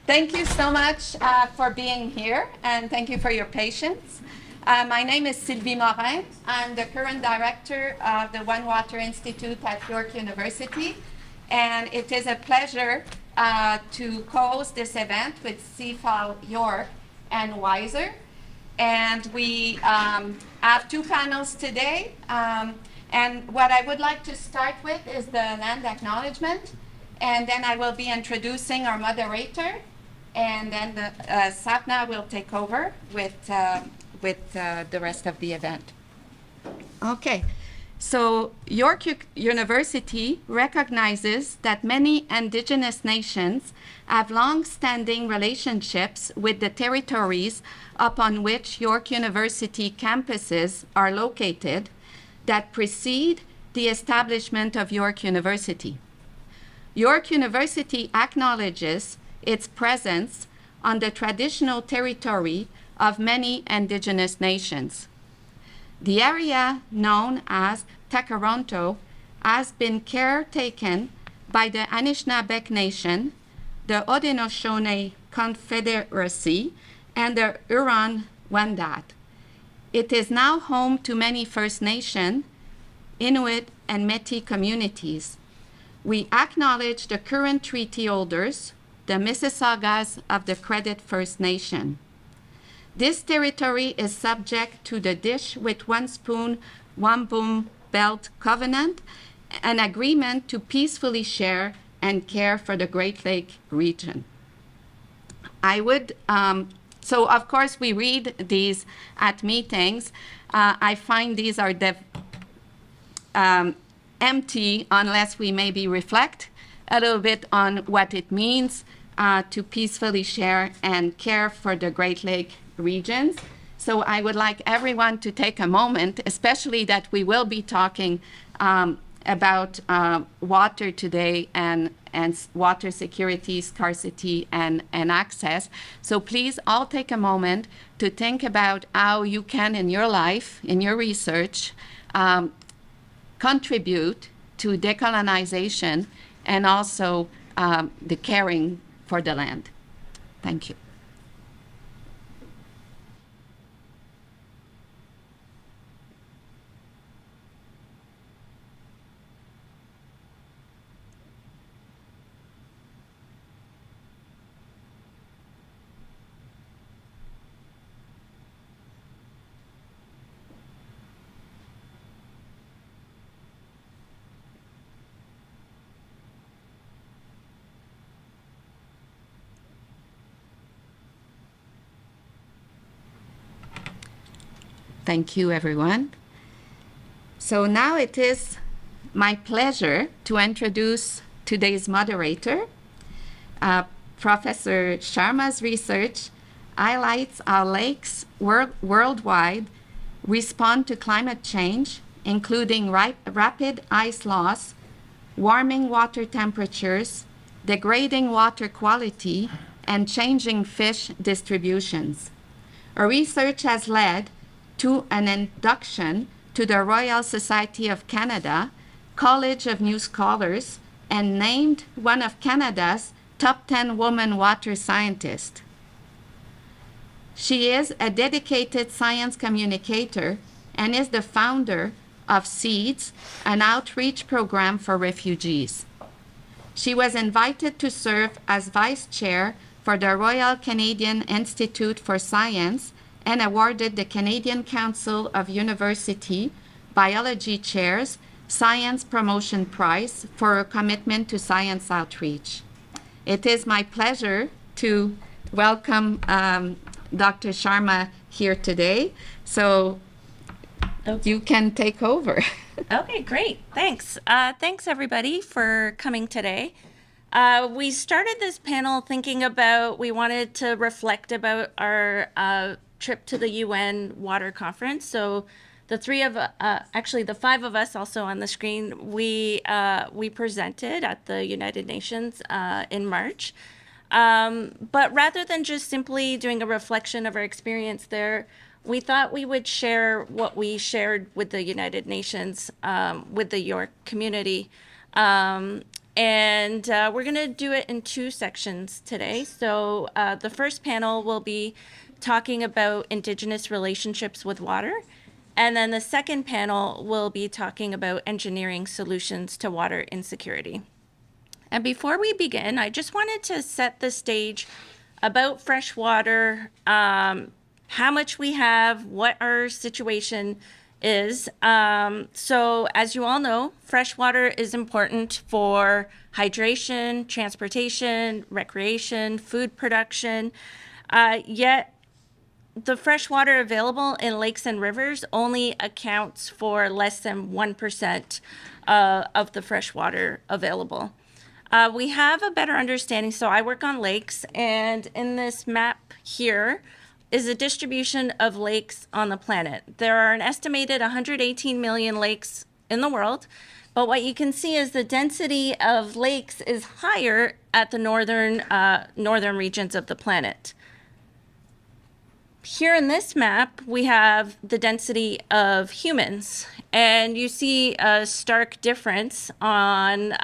Thank you so much for being here, and thank you for your patience. My name is Sylvie Morin. I'm the current director of the OneWATER Institute at York University, and it is a pleasure to co-host this event with CFAL York and WISER. And we have two panels today. And what I would like to start with is the land acknowledgement. And then I will be introducing our moderator. And then Sapna will take over with the rest of the event. Okay. So York University recognizes that many Indigenous nations have long-standing relationships with the territories upon which York University campuses are located that precede the establishment of York University. York University acknowledges its presence on the traditional territory of many Indigenous nations. The area known as Takaronto has been caretaken by the Anishinaabeg Nation, the Haudenosaunee Confederacy, and the Huron-Wendat. It is now home to many First Nation, Inuit, and Métis communities. We acknowledge the current treaty holders, the Mississaugas of the Credit First Nation. This territory is subject to the Dish with One Spoon, One Boom Belt Covenant, an agreement to peacefully share and care for the Great Lake region. So of course we read these at meetings. I find these are empty unless we maybe reflect a little bit on what it means to peacefully share and care for the Great Lake regions. So I would like everyone to take a moment, especially that we will be talking about water today and water security, scarcity, and access. So please all take a moment to think about how you can, in your life, in your research, contribute to decolonization and also the caring for the land. Thank you. Thank you, everyone. So now it is my pleasure to introduce today's moderator. Professor Sharma's research highlights how lakes worldwide respond to climate change, including rapid ice loss, warming water temperatures, degrading water quality, and changing fish distributions. Her research has led to an induction to the Royal Society of Canada, College of New Scholars, and named one of Canada's top 10 women water scientists. She is a dedicated science communicator and is the founder of SEEDS, an outreach program for refugees. She was invited to serve as vice chair for the Royal Canadian Institute for Science and awarded the Canadian Council of University Biology Chairs Science Promotion Prize for her commitment to science outreach. It is my pleasure to welcome Dr. Sharma here today. So you can take over. Okay, great. Thanks. Thanks, everybody, for coming today. We started this panel thinking about, we wanted to reflect about our trip to the UN Water Conference. So the the five of us also on the screen, we presented at the United Nations in March. But rather than just simply doing a reflection of our experience there, we thought we would share what we shared with the United Nations, with the York community, And we're going to do it in two sections today. So the first panel will be talking about Indigenous relationships with water. And then the second panel will be talking about engineering solutions to water insecurity. And before we begin, I just wanted to set the stage about fresh water, how much we have, what our situation is. So as you all know, fresh water is important for hydration, transportation, recreation, food production. Yet the fresh water available in lakes and rivers only accounts for less than 1% of the fresh water available. We have a better understanding. So I work on lakes, and in this map here is a distribution of lakes on the planet. There are an estimated 118 million lakes in the world, but what you can see is the density of lakes is higher at the northern regions of the planet. Here in this map, we have the density of humans, and you see a stark difference on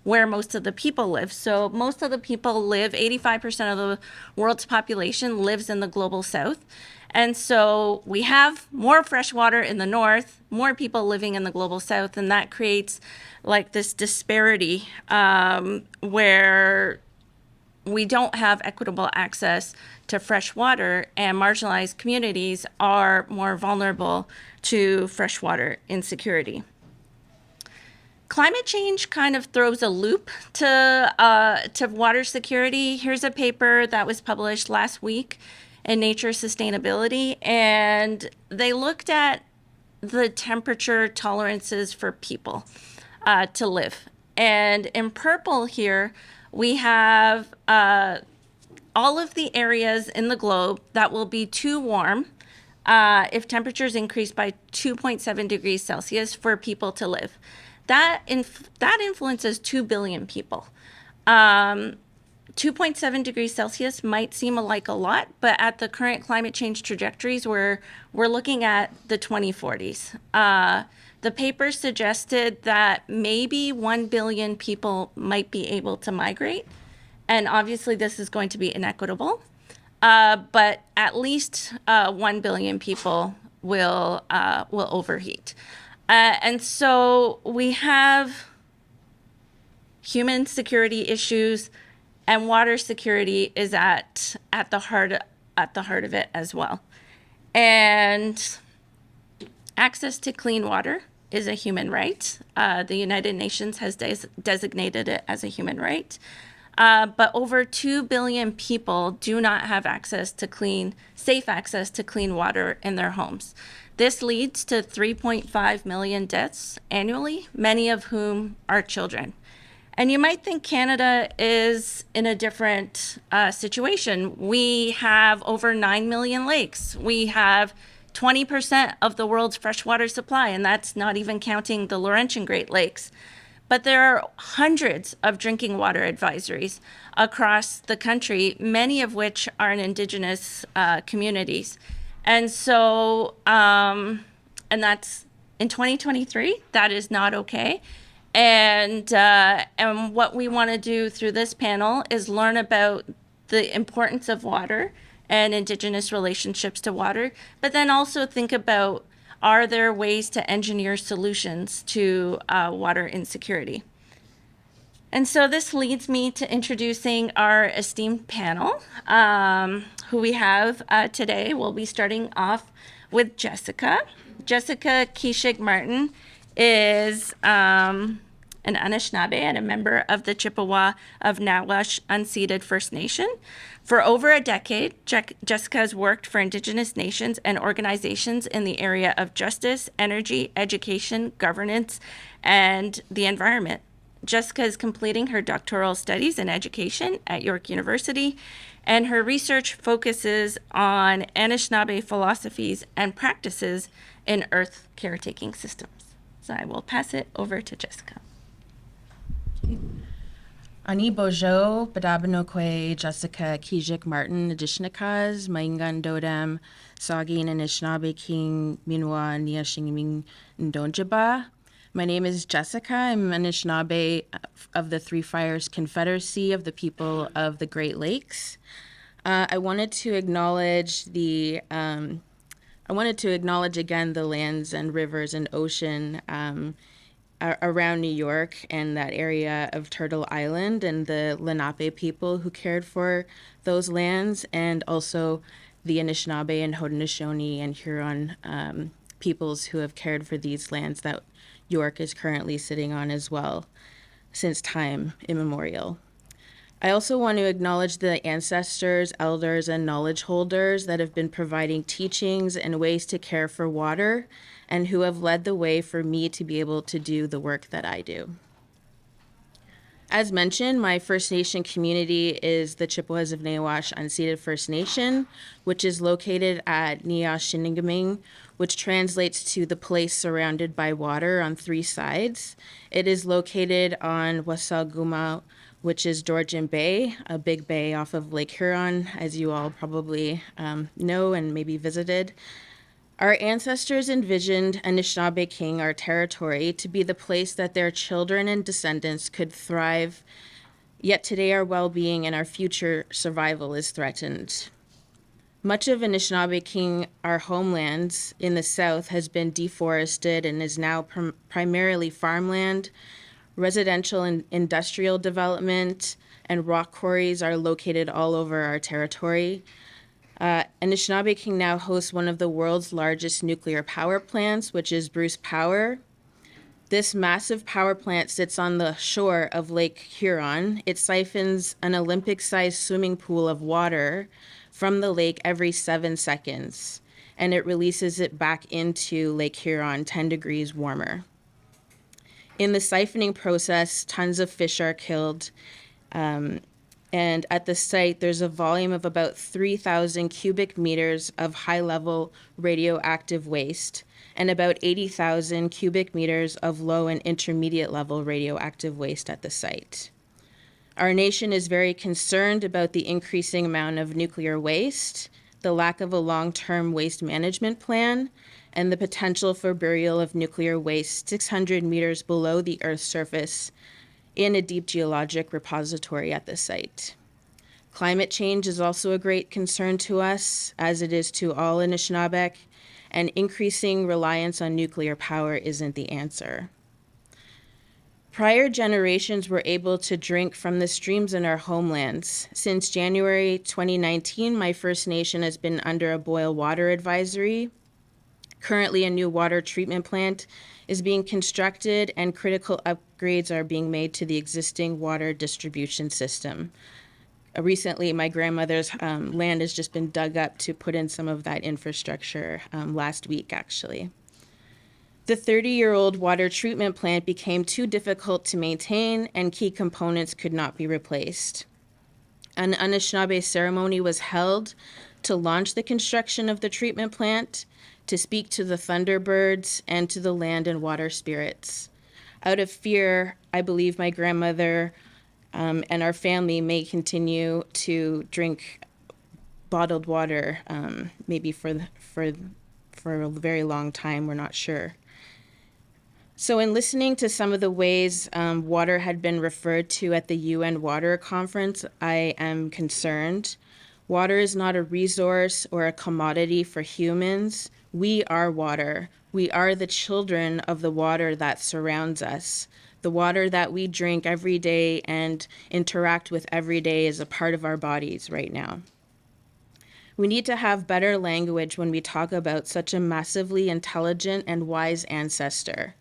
where most of the people live. So most of the people live, 85% of the world's population lives in the global south. And so we have more fresh water in the north, more people living in the global south, and that creates like this disparity where we don't have equitable access to fresh water, and marginalized communities are more vulnerable to freshwater insecurity. Climate change kind of throws a loop to water security. Here's a paper that was published last week in Nature Sustainability, and they looked at the temperature tolerances for people to live. And in purple here, we have all of the areas in the globe that will be too warm if temperatures increase by 2.7 degrees Celsius for people to live. That influences 2 billion people. 2.7 degrees Celsius might seem like a lot, but at the current climate change trajectories, we're looking at the 2040s. The paper suggested that maybe 1 billion people might be able to migrate. And obviously this is going to be inequitable, but at least 1 billion people will overheat. And so we have human security issues, and water security is at the heart of it as well. And access to clean water is a human right. The United Nations has designated it as a human right. But over 2 billion people do not have safe access to clean water in their homes. This leads to 3.5 million deaths annually, many of whom are children. And you might think Canada is in a different situation. We have over 9 million lakes. We have 20% of the world's freshwater supply, and that's not even counting the Laurentian Great Lakes. But there are hundreds of drinking water advisories across the country, many of which are in Indigenous communities. And so, and that's in 2023, that is not okay. And what we want to do through this panel is learn about the importance of water and Indigenous relationships to water, but then also think about, are there ways to engineer solutions to water insecurity? And so this leads me to introducing our esteemed panel, who we have today. We'll be starting off with Jessica. Jessica Keeshig Martin is an Anishinaabe and a member of the Chippewa of Nawash Unceded First Nation. For over a decade, Jessica has worked for Indigenous nations and organizations in the area of justice, energy, education, governance, and the environment. Jessica is completing her doctoral studies in education at York University, and her research focuses on Anishinaabe philosophies and practices in earth caretaking systems. So I will pass it over to Jessica. Ani Bojo, Badabinokwe, Jessica Keeshig Martin, Adishnikas, Maingan Dodem, Sagin Anishinaabe King, Minwa Niashingming Ndonjaba, My name is Jessica. I'm an Anishinaabe of the Three Fires Confederacy of the People of the Great Lakes. I wanted to acknowledge again the lands and rivers and ocean around New York and that area of Turtle Island and the Lenape people who cared for those lands, and also the Anishinaabe and Haudenosaunee and Huron peoples who have cared for these lands that York is currently sitting on as well since time immemorial. I also want to acknowledge the ancestors, elders, and knowledge holders that have been providing teachings and ways to care for water and who have led the way for me to be able to do the work that I do. As mentioned, my First Nation community is the Chippewas of Nawash Unceded First Nation, which is located at Niashiniming, which translates to the place surrounded by water on three sides. It is located on Wasauguma, which is Georgian Bay, a big bay off of Lake Huron, as you all probably know and maybe visited. Our ancestors envisioned Anishinaabe King, our territory, to be the place that their children and descendants could thrive, yet today our well-being and our future survival is threatened. Much of Anishinaabe King, our homelands in the south, has been deforested and is now primarily farmland. Residential and industrial development and rock quarries are located all over our territory. Anishinaabe King now hosts one of the world's largest nuclear power plants, which is Bruce Power. This massive power plant sits on the shore of Lake Huron. It siphons an Olympic-sized swimming pool of water from the lake every 7 seconds, and it releases it back into Lake Huron 10 degrees warmer. In the siphoning process, tons of fish are killed, and at the site, there's a volume of about 3,000 cubic meters of high-level radioactive waste and about 80,000 cubic meters of low and intermediate level radioactive waste at the site. Our nation is very concerned about the increasing amount of nuclear waste, the lack of a long-term waste management plan, and the potential for burial of nuclear waste 600 meters below the Earth's surface in a deep geologic repository at the site. Climate change is also a great concern to us, as it is to all Anishinaabe, and increasing reliance on nuclear power isn't the answer. Prior generations were able to drink from the streams in our homelands. Since January 2019, my First Nation has been under a boil water advisory. Currently, a new water treatment plant is being constructed and critical upgrades are being made to the existing water distribution system. Recently, my grandmother's land has just been dug up to put in some of that infrastructure last week, actually. The 30-year-old water treatment plant became too difficult to maintain and key components could not be replaced. An Anishinaabe ceremony was held to launch the construction of the treatment plant, to speak to the thunderbirds and to the land and water spirits. Out of fear, I believe my grandmother and our family may continue to drink bottled water, maybe for a very long time, we're not sure. So in listening to some of the ways water had been referred to at the UNWATER conference, I am concerned. Water is not a resource or a commodity for humans. We are water. We are the children of the water that surrounds us. The water that we drink every day and interact with every day is a part of our bodies right now. We need to have better language when we talk about such a massively intelligent and wise ancestor.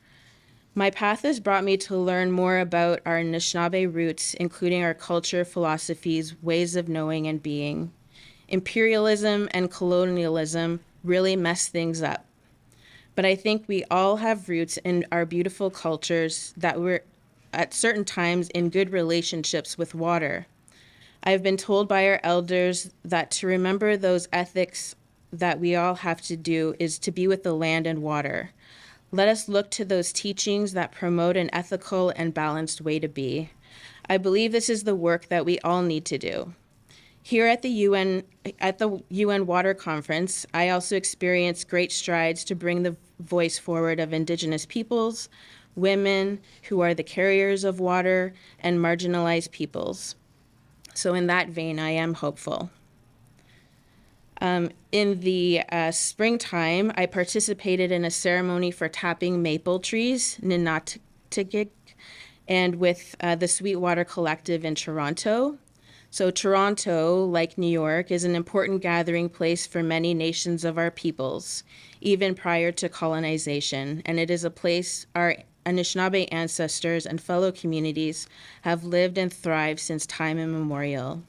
My path has brought me to learn more about our Anishinaabe roots, including our culture, philosophies, ways of knowing and being. Imperialism and colonialism really mess things up. But I think we all have roots in our beautiful cultures that were at certain times in good relationships with water. I've been told by our elders that to remember those ethics that we all have to do is to be with the land and water. Let us look to those teachings that promote an ethical and balanced way to be. I believe this is the work that we all need to do. Here at the UN Water Conference, I also experienced great strides to bring the voice forward of Indigenous peoples, women who are the carriers of water, and marginalized peoples. So in that vein, I am hopeful. In the springtime, I participated in a ceremony for tapping maple trees, UNiTAR, and with the Sweetwater Collective in Toronto. So Toronto, like New York, is an important gathering place for many nations of our peoples, even prior to colonization, and it is a place our Anishinaabe ancestors and fellow communities have lived and thrived since time immemorial.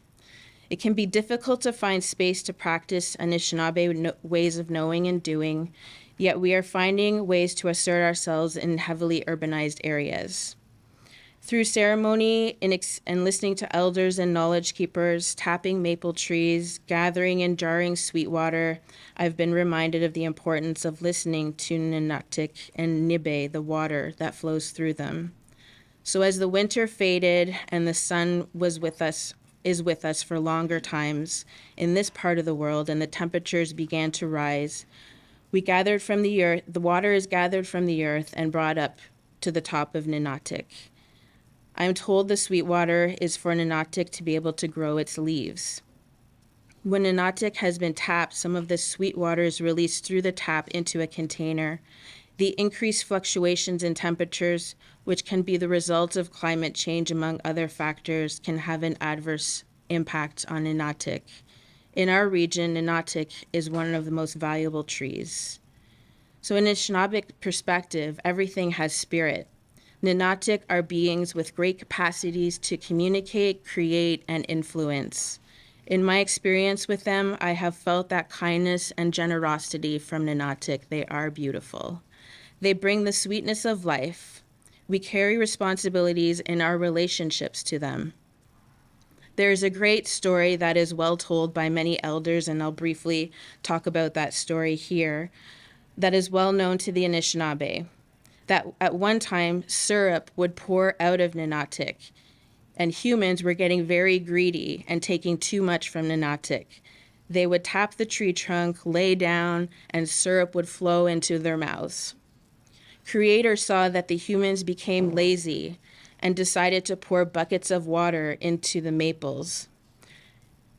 It can be difficult to find space to practice Anishinaabe ways of knowing and doing, yet we are finding ways to assert ourselves in heavily urbanized areas. Through ceremony and listening to elders and knowledge keepers, tapping maple trees, gathering and jarring sweet water, I've been reminded of the importance of listening to Ninatik and Nibe, the water that flows through them. So as the winter faded and the sun is with us for longer times in this part of the world, and the temperatures began to rise, we gathered from the earth. The water is gathered from the earth and brought up to the top of Ninatik. I am told the sweet water is for Ninatik to be able to grow its leaves. When Ninatik has been tapped, some of the sweet water is released through the tap into a container. The increased fluctuations in temperatures, which can be the result of climate change among other factors, can have an adverse impact on Ninatik. In our region, Ninatik is one of the most valuable trees. So in a Anishinaabe perspective, everything has spirit. Ninatik are beings with great capacities to communicate, create, and influence. In my experience with them, I have felt that kindness and generosity from Ninatik. They are beautiful. They bring the sweetness of life. We carry responsibilities in our relationships to them. There is a great story that is well told by many elders, and I'll briefly talk about that story here, that is well known to the Anishinaabe. That at one time, syrup would pour out of Ninatik, and humans were getting very greedy and taking too much from Ninatik. They would tap the tree trunk, lay down, and syrup would flow into their mouths. Creator saw that the humans became lazy and decided to pour buckets of water into the maples.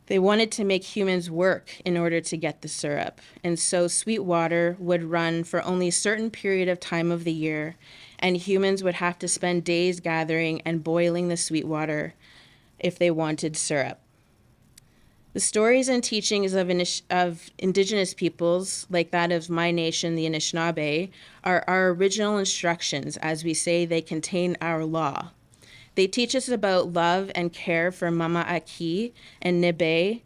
They wanted to make humans work in order to get the syrup, and so sweet water would run for only a certain period of time of the year, and humans would have to spend days gathering and boiling the sweet water if they wanted syrup. The stories and teachings of Indigenous peoples, like that of my nation, the Anishinaabe, are our original instructions. As we say, they contain our law. They teach us about love and care for Mama Aki and Nibe.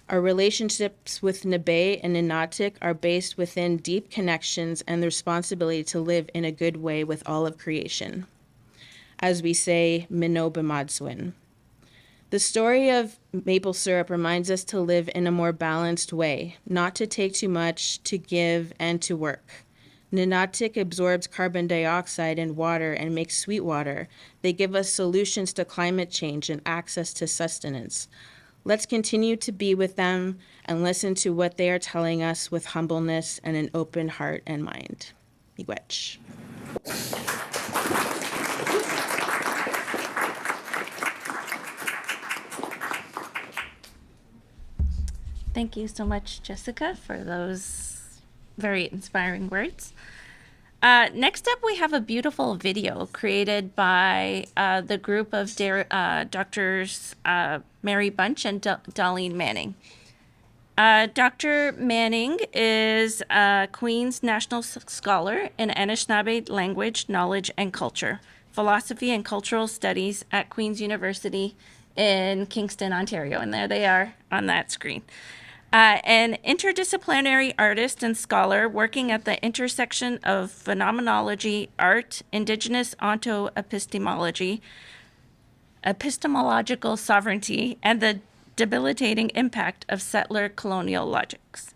Our relationships with Nibe and Ninatik are based within deep connections and the responsibility to live in a good way with all of creation. As we say, Minno B'Madswin. The story of maple syrup reminds us to live in a more balanced way, not to take too much, to give, and to work. Ninatik absorbs carbon dioxide and water and makes sweet water. They give us solutions to climate change and access to sustenance. Let's continue to be with them and listen to what they are telling us with humbleness and an open heart and mind. Miigwech. Thank you so much, Jessica, for those very inspiring words. Next up, we have a beautiful video created by the group of Doctors Mary Bunch and Dollen Manning. Dr. Manning is a Queen's National Scholar in Anishinaabe Language, Knowledge, and Culture, Philosophy and Cultural Studies at Queen's University in Kingston, Ontario. And there they are on that screen. An interdisciplinary artist and scholar working at the intersection of phenomenology, art, Indigenous onto-epistemology, epistemological sovereignty, and the debilitating impact of settler colonial logics.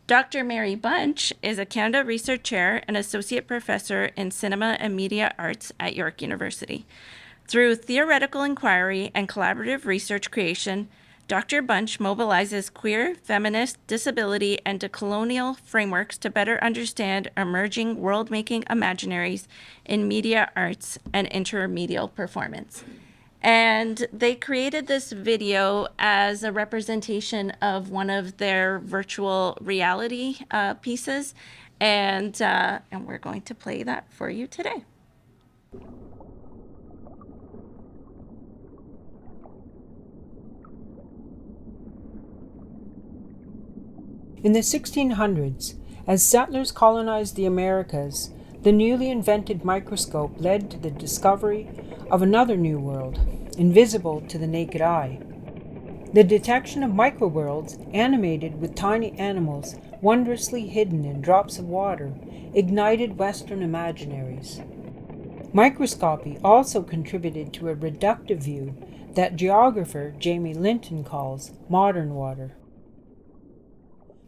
Dr. Mary Bunch is a Canada Research Chair and Associate Professor in Cinema and Media Arts at York University. Through theoretical inquiry and collaborative research creation, Dr. Bunch mobilizes queer, feminist, disability, and decolonial frameworks to better understand emerging world-making imaginaries in media, arts, and intermedial performance. And they created this video as a representation of one of their virtual reality pieces, and we're going to play that for you today. In the 1600s, as settlers colonized the Americas, the newly invented microscope led to the discovery of another new world, invisible to the naked eye. The detection of microworlds, animated with tiny animals wondrously hidden in drops of water, ignited Western imaginaries. Microscopy also contributed to a reductive view that geographer Jamie Linton calls modern water.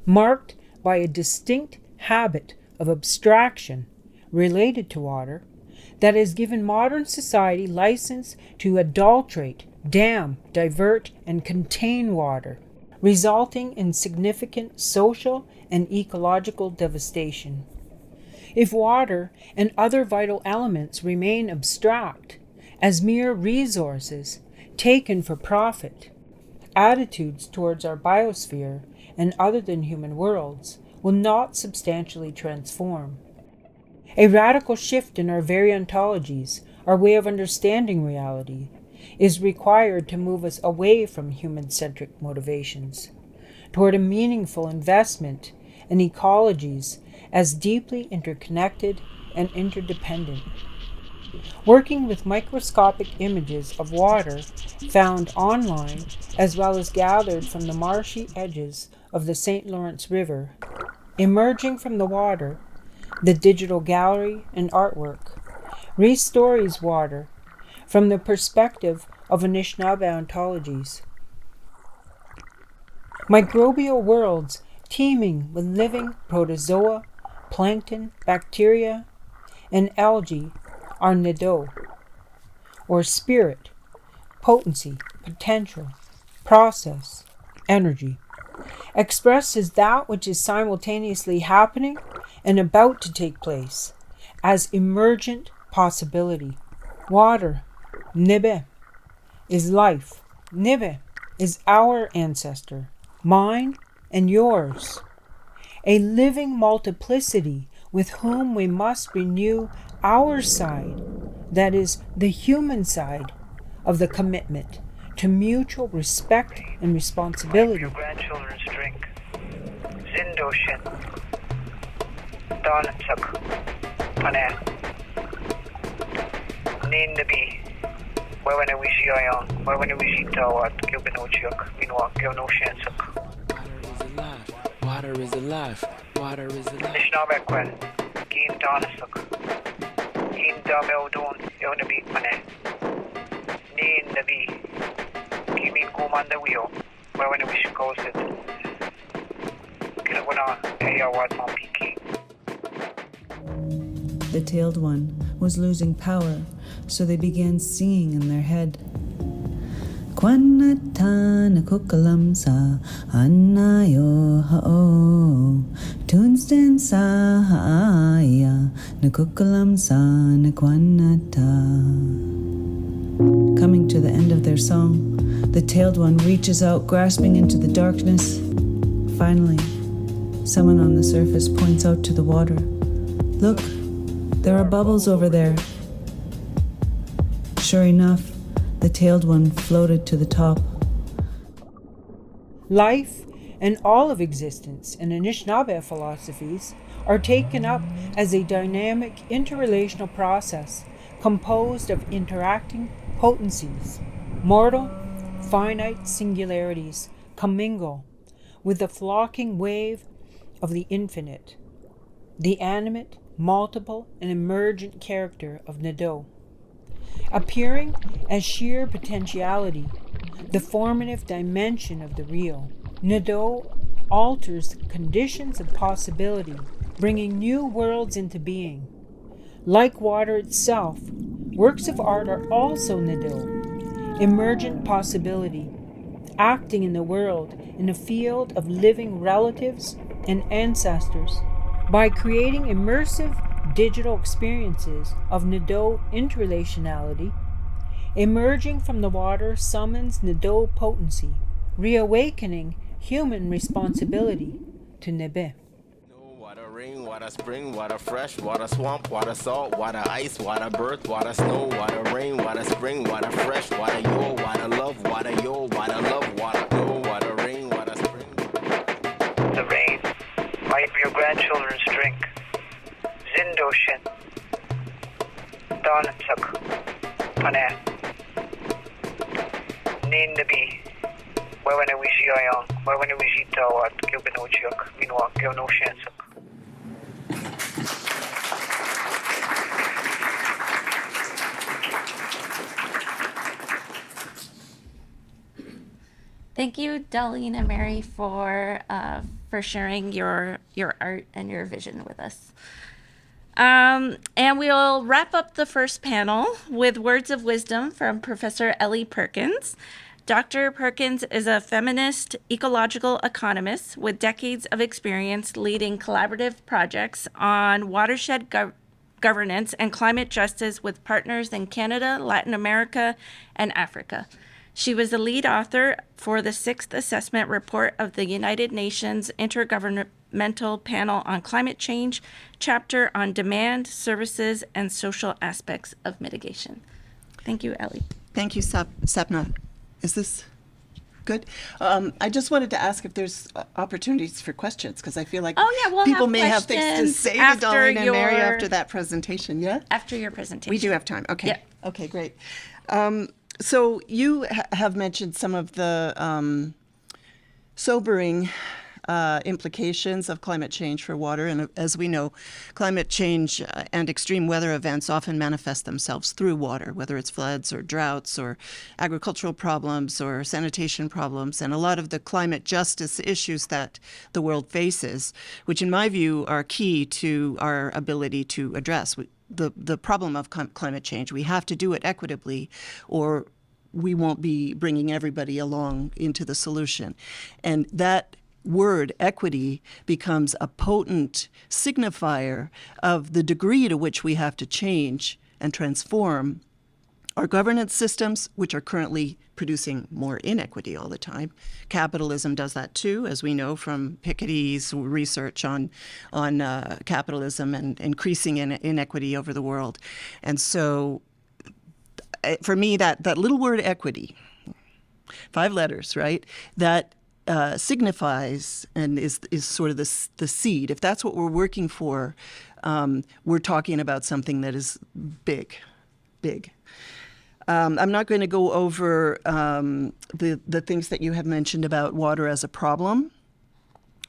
Marked by a distinct habit of abstraction related to water that has given modern society license to adulterate, dam, divert, and contain water, resulting in significant social and ecological devastation. If water and other vital elements remain abstract as mere resources taken for profit, attitudes towards our biosphere and other than human worlds will not substantially transform. A radical shift in our very ontologies, our way of understanding reality, is required to move us away from human-centric motivations, toward a meaningful investment in ecologies as deeply interconnected and interdependent. Working with microscopic images of water found online as well as gathered from the marshy edges of the St. Lawrence River, emerging from the water, the digital gallery and artwork restories water from the perspective of Anishinaabe ontologies. Microbial worlds teeming with living protozoa, plankton, bacteria, and algae are Nido, or spirit, potency, potential, process, energy, expressed as that which is simultaneously happening and about to take place, as emergent possibility. Water, Nibe, is life. Nibe is our ancestor, mine and yours, a living multiplicity with whom we must renew our side, that is, the human side, of the commitment to mutual respect and responsibility. Your grandchildren's drink. Zindoshin. Donatsak. Pane. Nin the bee. Where when we see Ion, where when we see Tawat, Gilbinochuk, Minwa, Gilnoshansak. Water is alive. Water is alive. Nishnabekwen. Gin Donasak. Gin Dameldon, Yonabi Pane. Nin the bee. Kimin Kuman the wheel, where when we should go sit. Kilawana, Ayawat Mompiki. The tailed one was losing power, so they began singing in their head. Kwanata na kukalamsa anayo hao tunstin sa haaya na kukalamsa na kwanata. Coming to the end of their song, the tailed one reaches out, grasping into the darkness. Finally, someone on the surface points out to the water. Look, there are bubbles over there. Sure enough, the tailed one floated to the top. Life and all of existence in Anishinaabe philosophies are taken up as a dynamic interrelational process composed of interacting potencies. Mortal, finite singularities commingle with the flocking wave of the infinite, the animate, multiple, and emergent character of Nido. Appearing as sheer potentiality, the formative dimension of the real, Nido alters the conditions of possibility, bringing new worlds into being. Like water itself, works of art are also Nido, emergent possibility, acting in the world in the field of living relatives and ancestors by creating immersive digital experiences of Nado interrelationality. Emerging from the water summons Nado potency, reawakening human responsibility to Nebe. Water rain, water spring, water fresh, water swamp, water salt, water ice, water birth, water snow, water rain, water spring, water fresh, water yo, water love, water yo, water love, water no, water rain, water spring. The rain, might be your grandchildren's drink. Zindoshin. Donatsak. Pane. Nin the bee. Wawena wishi ayang, wawena wishi tawat, gilbinochiak, minwa, gilno shansak. Thank you, Darlene and Mary, for sharing your art and your vision with us. And we'll wrap up the first panel with words of wisdom from Professor Ellie Perkins. Dr. Perkins is a feminist ecological economist with decades of experience leading collaborative projects on watershed governance and climate justice with partners in Canada, Latin America, and Africa. She was the lead author for the 6th assessment report of the United Nations Intergovernmental Panel on Climate Change, chapter on demand, services, and social aspects of mitigation. Thank you, Ellie. Thank you, Sapna. Is this good? I just wanted to ask if there's opportunities for questions, because I feel like people may have things to say to Darlene and Mary after that presentation. Yeah? After your presentation. We do have time. Okay. Yeah. Okay, great. So you have mentioned some of the sobering implications of climate change for water. And as we know, climate change and extreme weather events often manifest themselves through water, whether it's floods or droughts or agricultural problems or sanitation problems. And a lot of the climate justice issues that the world faces, which in my view are key to our ability to address the problem of climate change. We have to do it equitably, or we won't be bringing everybody along into the solution. And that word equity becomes a potent signifier of the degree to which we have to change and transform our governance systems, which are currently producing more inequity all the time. Capitalism does that too, as we know from Piketty's research on capitalism and increasing inequity over the world. And so for me, that little word equity, 5 letters, right, that signifies and is sort of the seed. If that's what we're working for, we're talking about something that is big. I'm not going to go over the things that you have mentioned about water as a problem.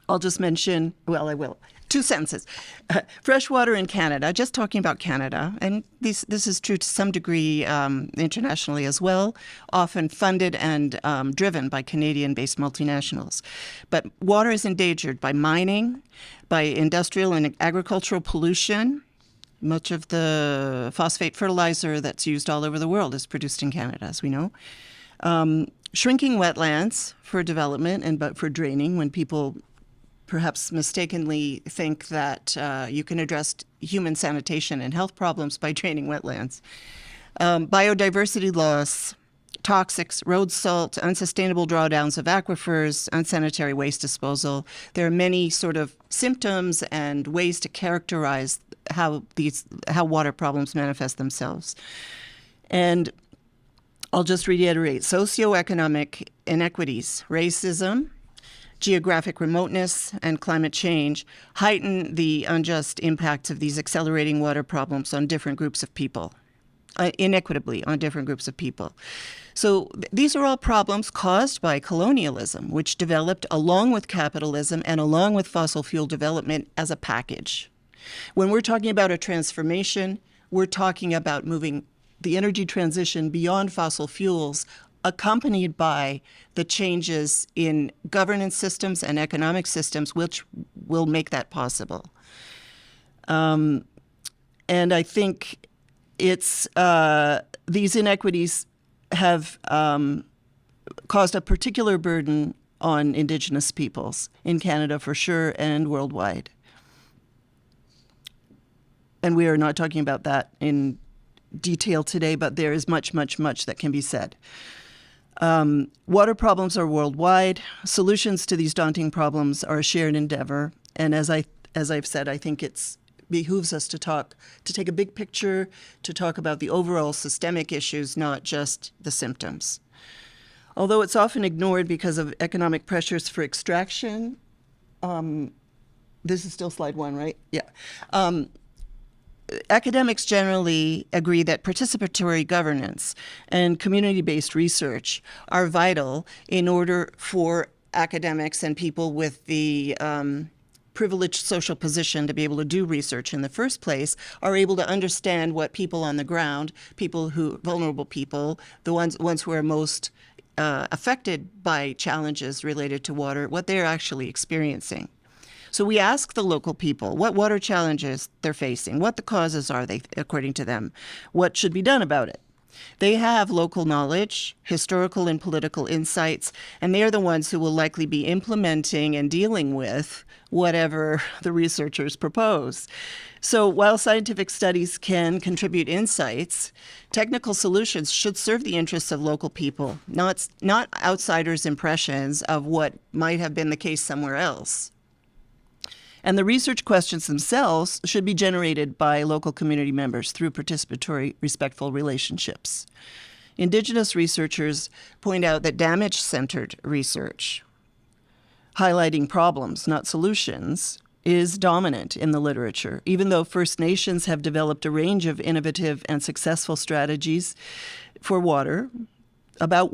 I'll just mention, well, I will. 2 sentences. Fresh water in Canada, just talking about Canada, and this is true to some degree internationally as well, often funded and driven by Canadian-based multinationals. But water is endangered by mining, by industrial and agricultural pollution. Much of the phosphate fertilizer that's used all over the world is produced in Canada, as we know. Shrinking wetlands for development and for draining, when people perhaps mistakenly think that you can address human sanitation and health problems by draining wetlands. Biodiversity loss, toxics, road salt, unsustainable drawdowns of aquifers, unsanitary waste disposal. There are many sort of symptoms and ways to characterize how water problems manifest themselves. And I'll just reiterate, socioeconomic inequities, racism, geographic remoteness, and climate change heighten the unjust impacts of these accelerating water problems on different groups of people, inequitably on different groups of people. So these are all problems caused by colonialism, which developed along with capitalism and along with fossil fuel development as a package. When we're talking about a transformation, we're talking about moving the energy transition beyond fossil fuels, accompanied by the changes in governance systems and economic systems, which will make that possible. And I think it's these inequities have caused a particular burden on Indigenous peoples in Canada for sure and worldwide. And we are not talking about that in detail today, but there is much, much, much that can be said. Water problems are worldwide. Solutions to these daunting problems are a shared endeavor. And as I've said, I think it behooves us to take a big picture, to talk about the overall systemic issues, not just the symptoms. Although it's often ignored because of economic pressures for extraction, this is still slide 1, right? Yeah. Academics generally agree that participatory governance and community-based research are vital in order for academics and people with the privileged social position to be able to do research in the first place, are able to understand what people on the ground, vulnerable people, the ones who are most affected by challenges related to water, what they're actually experiencing. So we ask the local people what water challenges they're facing, what the causes are they, according to them, what should be done about it. They have local knowledge, historical and political insights, and they are the ones who will likely be implementing and dealing with whatever the researchers propose. So while scientific studies can contribute insights, technical solutions should serve the interests of local people, not outsiders' impressions of what might have been the case somewhere else. And the research questions themselves should be generated by local community members through participatory, respectful relationships. Indigenous researchers point out that damage-centered research, highlighting problems, not solutions, is dominant in the literature, even though First Nations have developed a range of innovative and successful strategies for water, about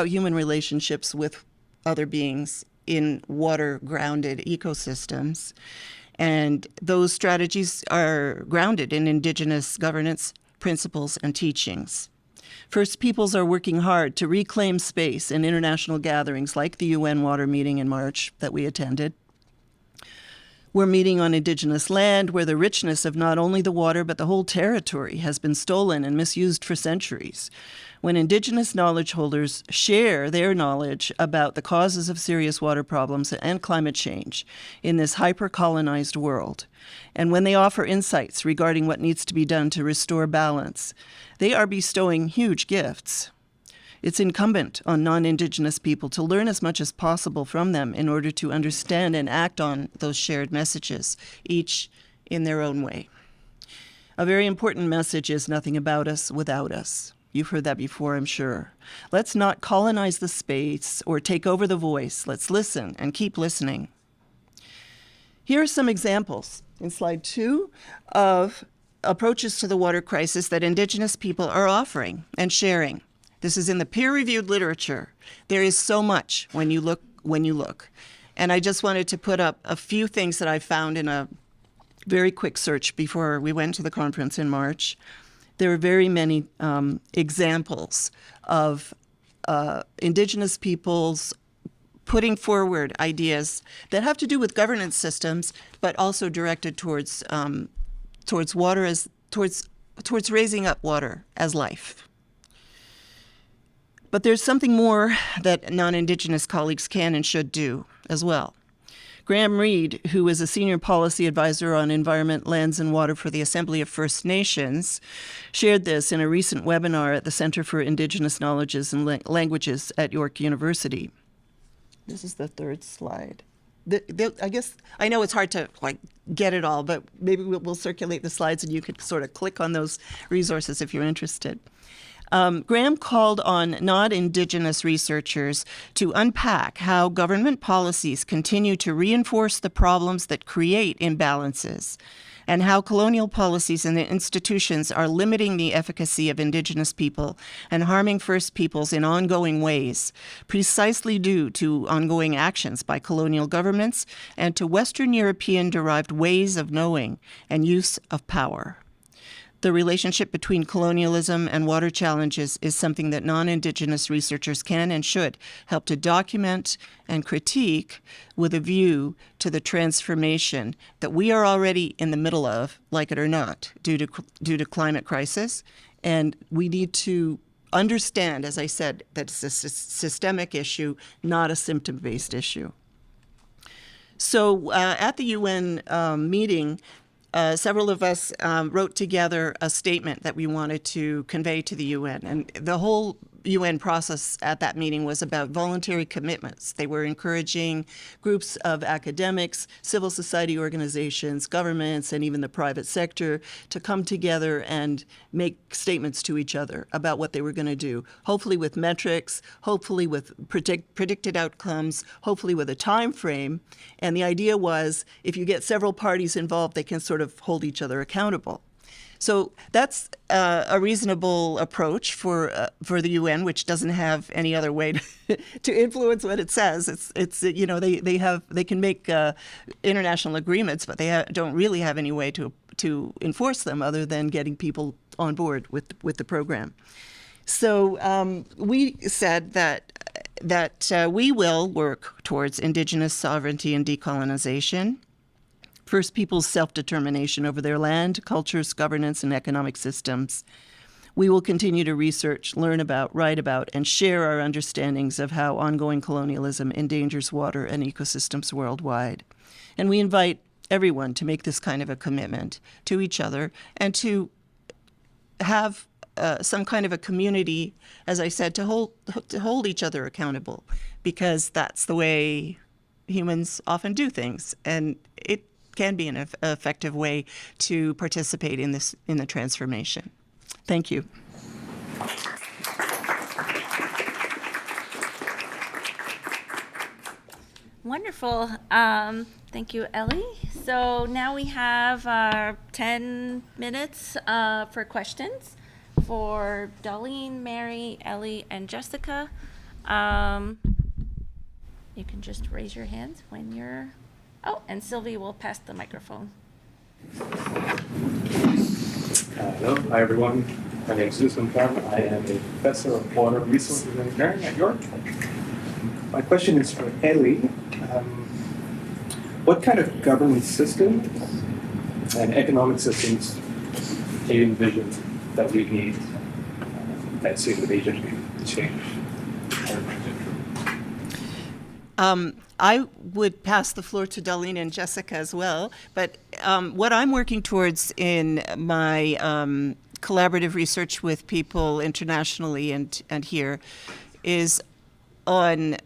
human relationships with other beings in water-grounded ecosystems. And those strategies are grounded in Indigenous governance principles and teachings. First Peoples are working hard to reclaim space in international gatherings like the UN Water meeting in March that we attended. We're meeting on Indigenous land where the richness of not only the water but the whole territory has been stolen and misused for centuries. When Indigenous knowledge holders share their knowledge about the causes of serious water problems and climate change in this hyper-colonized world, and when they offer insights regarding what needs to be done to restore balance, they are bestowing huge gifts. It's incumbent on non-Indigenous people to learn as much as possible from them in order to understand and act on those shared messages, each in their own way. A very important message is nothing about us without us. You've heard that before, I'm sure. Let's not colonize the space or take over the voice. Let's listen and keep listening. Here are some examples in slide 2 of approaches to the water crisis that Indigenous people are offering and sharing. This is in the peer-reviewed literature. There is so much when you look. And I just wanted to put up a few things that I found in a very quick search before we went to the conference in March. There are very many examples of Indigenous peoples putting forward ideas that have to do with governance systems, but also directed towards water towards raising up water as life. But there's something more that non-Indigenous colleagues can and should do as well. Graham Reed, who is a senior policy advisor on environment, lands, and water for the Assembly of First Nations, shared this in a recent webinar at the Center for Indigenous Knowledges and Languages at York University. This is the third slide. I guess, I know it's hard to get it all, but maybe we'll circulate the slides and you could sort of click on those resources if you're interested. Graham called on non-Indigenous researchers to unpack how government policies continue to reinforce the problems that create imbalances, and how colonial policies and the institutions are limiting the efficacy of Indigenous people and harming First Peoples in ongoing ways, precisely due to ongoing actions by colonial governments and to Western European-derived ways of knowing and use of power. The relationship between colonialism and water challenges is something that non-Indigenous researchers can and should help to document and critique with a view to the transformation that we are already in the middle of, like it or not, due to climate crisis. And we need to understand, as I said, that it's a systemic issue, not a symptom-based issue. So at the UN meeting, several of us wrote together a statement that we wanted to convey to the UN. And the whole UN process at that meeting was about voluntary commitments. They were encouraging groups of academics, civil society organizations, governments, and even the private sector to come together and make statements to each other about what they were going to do, hopefully with metrics, hopefully with predicted outcomes, hopefully with a time frame. And the idea was if you get several parties involved, they can sort of hold each other accountable. So that's a reasonable approach for the UN, which doesn't have any other way to influence what it says. It's you know, they can make international agreements, but they don't really have any way to enforce them other than getting people on board with the program. So we said that we will work towards Indigenous sovereignty and decolonization. First Peoples' self-determination over their land, cultures, governance, and economic systems. We will continue to research, learn about, write about, and share our understandings of how ongoing colonialism endangers water and ecosystems worldwide. And we invite everyone to make this kind of a commitment to each other and to have some kind of a community, as I said, to hold each other accountable, because that's the way humans often do things, and it can be an effective way to participate in the transformation. Thank you. Wonderful. Thank you, Ellie. So now we have 10 minutes for questions for Darlene, Mary, Ellie, and Jessica. You can just raise your hands when you're... Oh, and Sylvie will pass the microphone. Hello, hi everyone. My name is Susan Sharma. I am a professor of water resources engineering at York. My question is for Ellie. What kind of governance systems and economic systems do you envision that we need that suit Asia to change? I would pass the floor to Darlene and Jessica as well, but what I'm working towards in my collaborative research with people internationally and here is on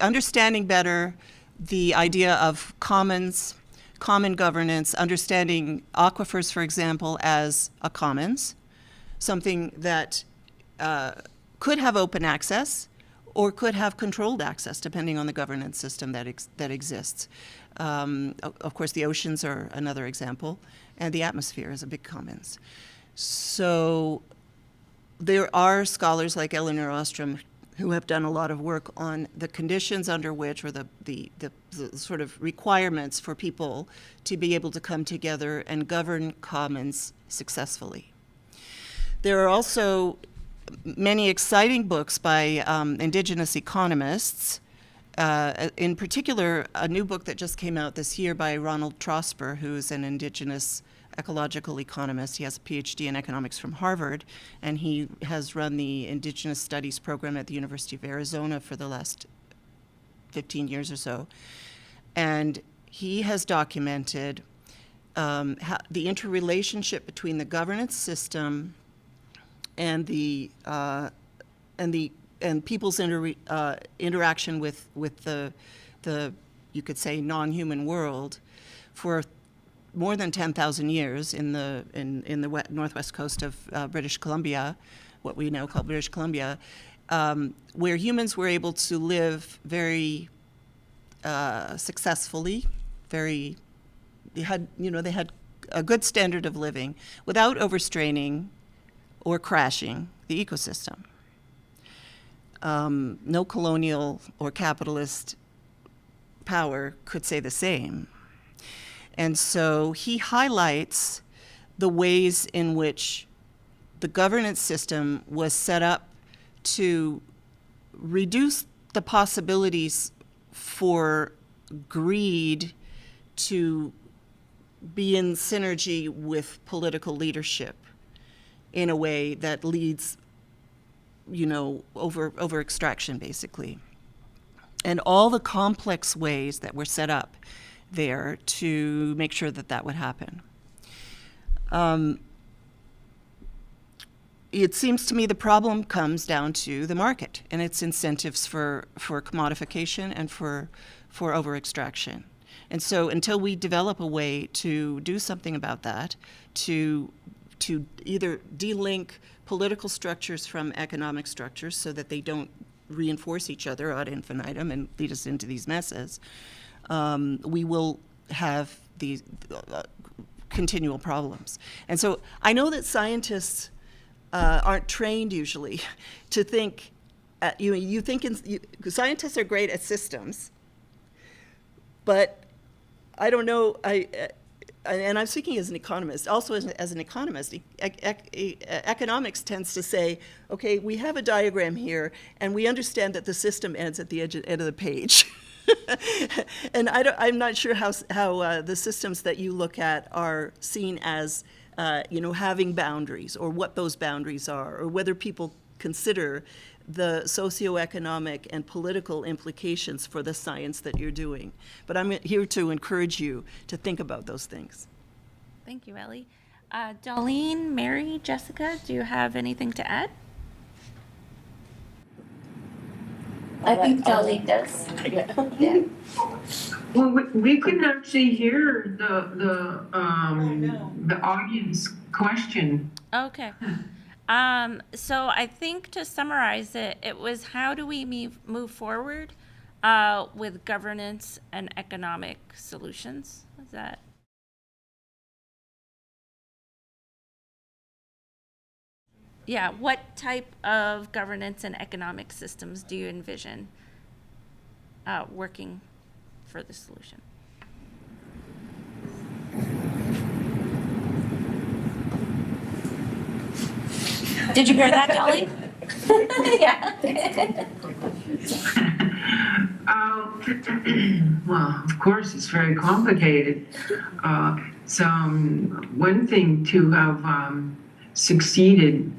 understanding better the idea of commons, common governance, understanding aquifers, for example, as a commons, something that could have open access, or could have controlled access, depending on the governance system that exists. Of course, the oceans are another example, and the atmosphere is a big commons. So there are scholars like Elinor Ostrom who have done a lot of work on the conditions under which, or the sort of requirements for people to be able to come together and govern commons successfully. There are also many exciting books by Indigenous economists, in particular, a new book that just came out this year by Ronald Trosper, who's an Indigenous ecological economist. He has a PhD in economics from Harvard, and he has run the Indigenous Studies program at the University of Arizona for the last 15 years or so. And he has documented how the interrelationship between the governance system and people's interaction with the you could say non-human world for more than 10,000 years in the northwest coast of British Columbia, what we now call British Columbia, where humans were able to live very successfully, they had a good standard of living without overstraining or crashing the ecosystem. No colonial or capitalist power could say the same. And so he highlights the ways in which the governance system was set up to reduce the possibilities for greed to be in synergy with political leadership in a way that leads over extraction, basically. And all the complex ways that were set up there to make sure that that would happen. It seems to me the problem comes down to the market and its incentives for commodification and for over extraction. And so until we develop a way to do something about that, to either delink political structures from economic structures so that they don't reinforce each other ad infinitum and lead us into these messes, we will have these continual problems. And so I know that scientists aren't trained usually to think, scientists are great at systems, but I don't know, and I'm speaking as an economist, also as an economist, economics tends to say, okay, we have a diagram here, and we understand that the system ends at the end of the page. And I'm not sure how the systems that you look at are seen as, having boundaries, or what those boundaries are, or whether people consider the socioeconomic and political implications for the science that you're doing. But I'm here to encourage you to think about those things. Thank you, Ellie. Darlene, Mary, Jessica, do you have anything to add? I think Darlene does. Yeah. Well, we couldn't actually hear the audience question. Okay. So I think to summarize it, it was how do we move forward with governance and economic solutions? Is that? Yeah, what type of governance and economic systems do you envision working for the solution? Did you hear that, Ellie? Yeah. Well, of course, it's very complicated. One thing to have succeeded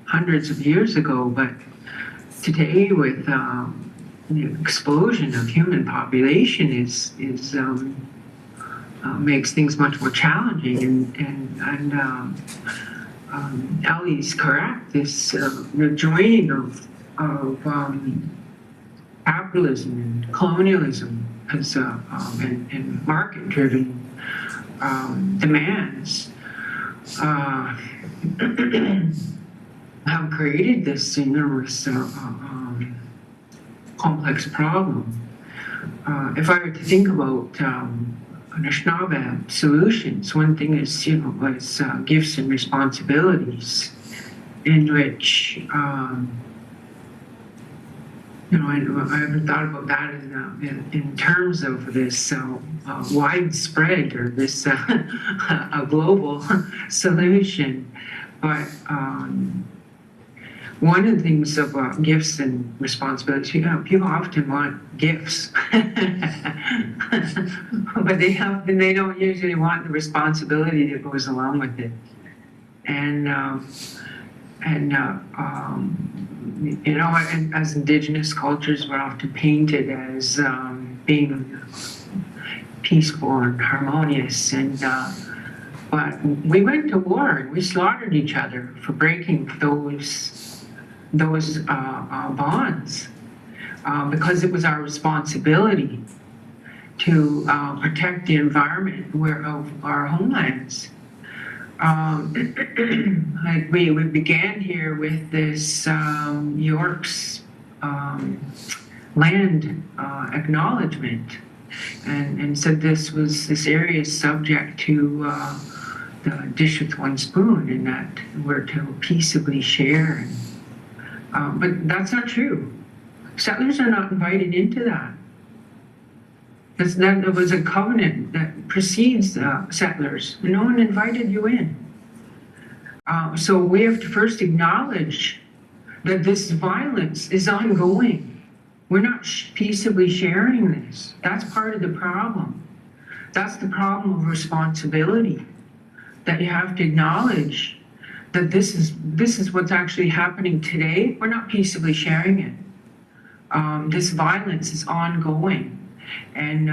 hundreds of years ago, but today with the explosion of human population is makes things much more challenging. And Ellie's correct. This rejoining of capitalism and colonialism as and market-driven demands have created this enormous complex problem. If I were to think about Anishinaabe solutions, one thing is, was gifts and responsibilities, in which, I haven't thought about that in terms of this widespread or this a global solution. But one of the things about gifts and responsibilities, people often want gifts, but they don't usually want the responsibility that goes along with it. And as Indigenous cultures, we're often painted as being peaceful and harmonious, but we went to war and we slaughtered each other for breaking those bonds, because it was our responsibility to protect the environment of our homelands. We began here with this York's land acknowledgement, and said this area is subject to the dish with one spoon, and that we're to peaceably share. But that's not true. Settlers are not invited into that. That was a covenant that precedes settlers. No one invited you in. So we have to first acknowledge that this violence is ongoing. We're not peaceably sharing this. That's part of the problem. That's the problem of responsibility, that you have to acknowledge that this is what's actually happening today. We're not peaceably sharing it. This violence is ongoing, and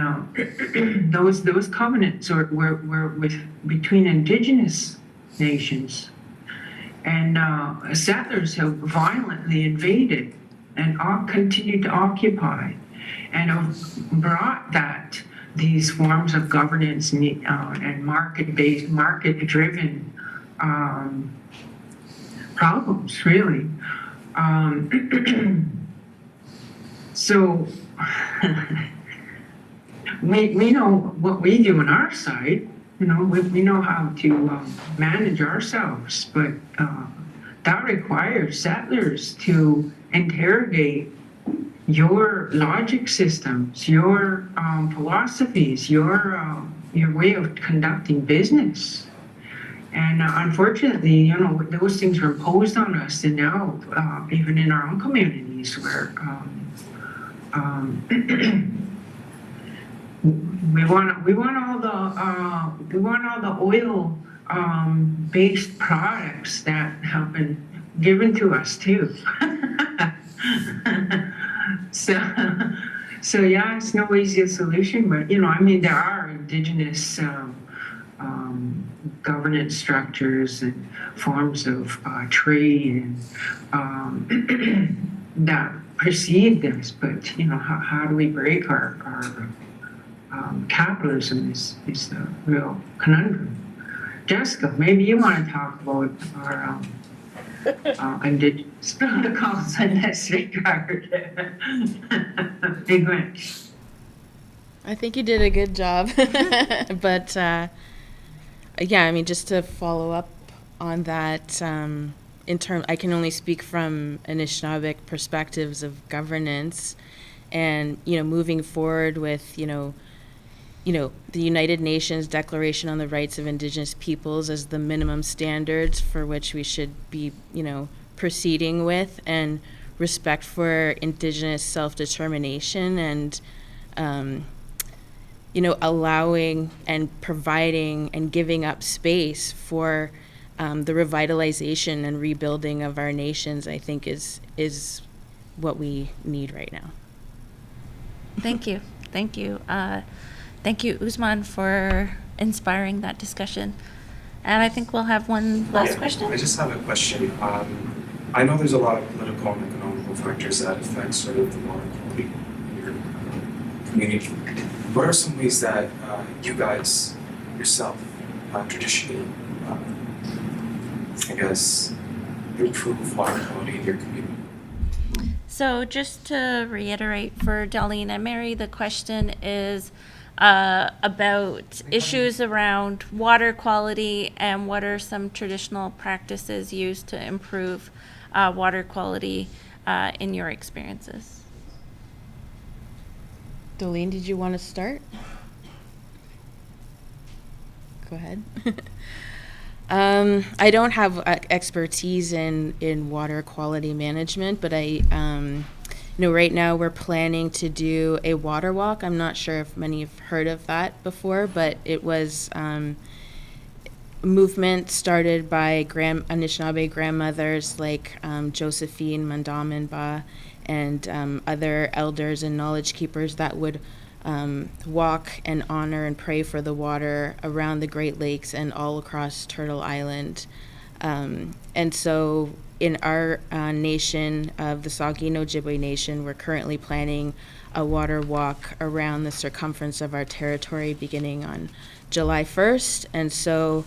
those covenants were between Indigenous nations, and settlers have violently invaded and continued to occupy, and have brought these forms of governance and market-based, market-driven problems, really. So we know what we do on our side. We know how to manage ourselves, but that requires settlers to interrogate your logic systems, your philosophies, your way of conducting business. And unfortunately, those things are imposed on us, and now even in our own communities, where we want all the oil based products that have been given to us too. So yeah, it's no easy solution, but there are Indigenous governance structures and forms of trade and that precede this. But how do we break our capitalism is the real conundrum. Jessica, maybe you want to talk about our Indigenous protocols in this regard. Big one. I think you did a good job. But yeah, just to follow up on that, I can only speak from Anishinaabeg perspectives of governance, and moving forward with the United Nations Declaration on the Rights of Indigenous Peoples as the minimum standards for which we should be proceeding with, and respect for Indigenous self-determination, and allowing and providing and giving up space for the revitalization and rebuilding of our nations, I think is what we need right now. Thank you. Thank you, Usman, for inspiring that discussion. And I think we'll have one last question. I just have a question. I know there's a lot of political and economical factors that affect sort of the water quality in your community. What are some ways that you guys yourself traditionally, improve water quality in your community? So just to reiterate for Darlene and Mary, the question is about issues around water quality and what are some traditional practices used to improve water quality in your experiences. Darlene, did you want to start? Go ahead. I don't have expertise in water quality management, but right now we're planning to do a water walk. I'm not sure if many have heard of that before, but it was a movement started by Anishinaabe grandmothers like Josephine Mandaminba and other elders and knowledge keepers that would walk and honor and pray for the water around the Great Lakes and all across Turtle Island. And so in our nation of the Saugeen Ojibwe Nation, we're currently planning a water walk around the circumference of our territory beginning on July 1st. And so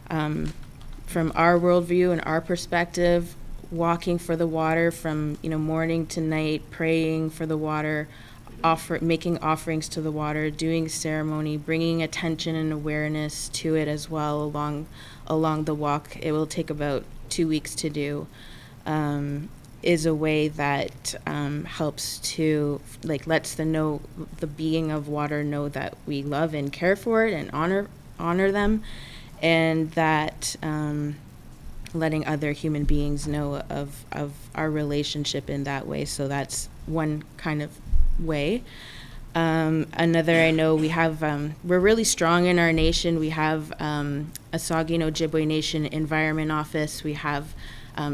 from our worldview and our perspective, walking for the water from morning to night, praying for the water, making offerings to the water, doing ceremony, bringing attention and awareness to it as well along the walk. It will take about 2 weeks to do. Is a way that helps to lets the being of water know that we love and care for it and honor them, and that letting other human beings know of our relationship in that way. So that's one kind of way. Another, I know we have, we're really strong in our nation. We have a Saugeen Ojibwe Nation Environment Office. We have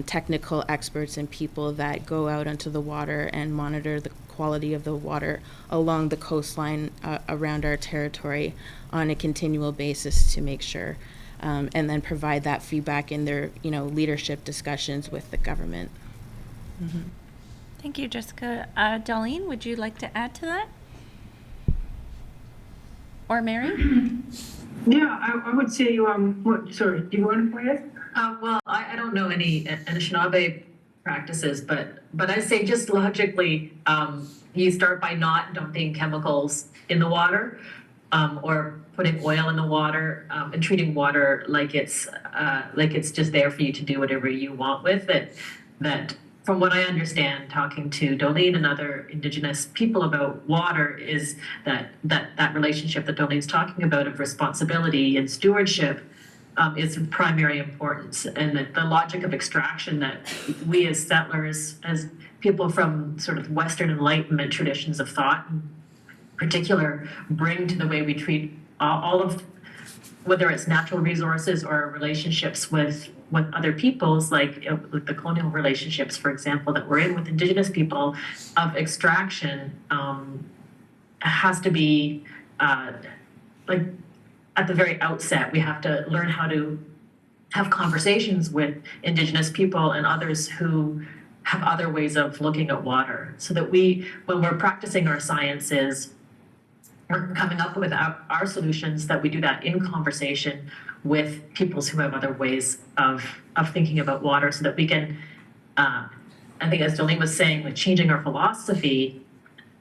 technical experts and people that go out onto the water and monitor the quality of the water along the coastline around our territory on a continual basis to make sure, and then provide that feedback in their, leadership discussions with the government. Mm-hmm. Thank you, Jessica. Darlene, would you like to add to that? Or Mary? Yeah, I would say, sorry, do you want to play it? Well, I don't know any Anishinaabe practices, but I say just logically, you start by not dumping chemicals in the water, or putting oil in the water, and treating water like it's just there for you to do whatever you want with it. That from what I understand, talking to Dolene and other Indigenous people about water, is that relationship that Dolene's talking about of responsibility and stewardship is of primary importance, and that the logic of extraction that we as settlers, as people from sort of Western Enlightenment traditions of thought in particular, bring to the way we treat all of, whether it's natural resources or relationships with other peoples, like the colonial relationships, for example, that we're in with Indigenous people, of extraction, has to be like at the very outset. We have to learn how to have conversations with Indigenous people and others who have other ways of looking at water, so that when we're practicing our sciences, we're coming up with our solutions, that we do that in conversation with peoples who have other ways of thinking about water, so that we can, I think as Dolene was saying, like changing our philosophy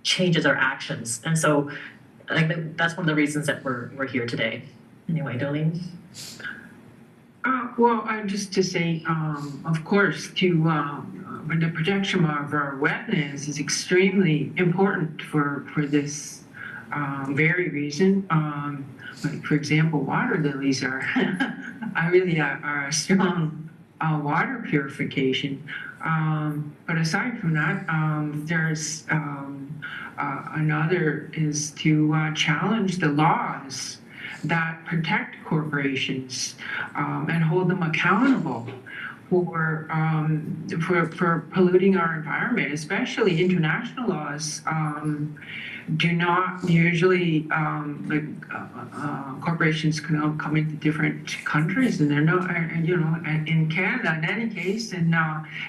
changes our actions. And so I think that's one of the reasons that we're here today. Anyway, Dolene? Well, just to say, of course, when the protection of our wetlands is extremely important for this very reason. Like, for example, water lilies are really are a strong water purification. But aside from that, there's another is to challenge the laws that protect corporations and hold them accountable for polluting our environment, especially international laws. Do not usually corporations can come into different countries, and they're not, in Canada in any case, and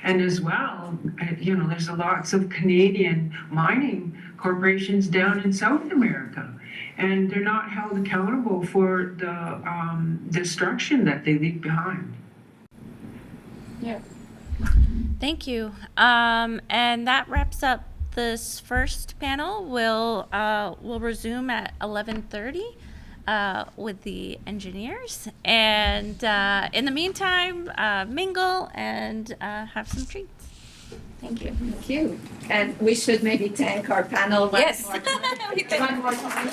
as well, there's lots of Canadian mining corporations down in South America, and they're not held accountable for the destruction that they leave behind. Yeah. Thank you. And that wraps up this first panel. We'll resume at 11:30 with the engineers. And in the meantime, mingle and have some treats. Thank you. Thank you. And we should maybe thank our panel. Yes. One more time.